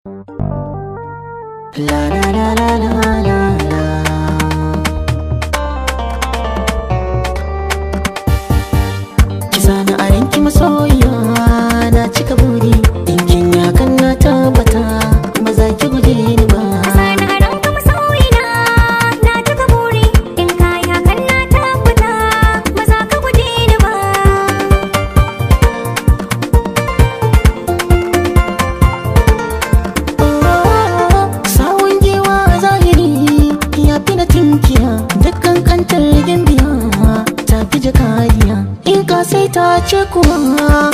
La la la la la la la. Ki sani a ranki masoyiya, na cika buri. In kin yi hakan na tabbata ba za ki guje ni ba. Sani a ranka masoyina, na cika buri. In ka yi hakan na tabbata ba za ka guje ni ba. Sawun giwa a zahiri ya fi na tinkiya. Dukkan kantar gimbiya ta fi jakariya. In ka sai ta ce kuwa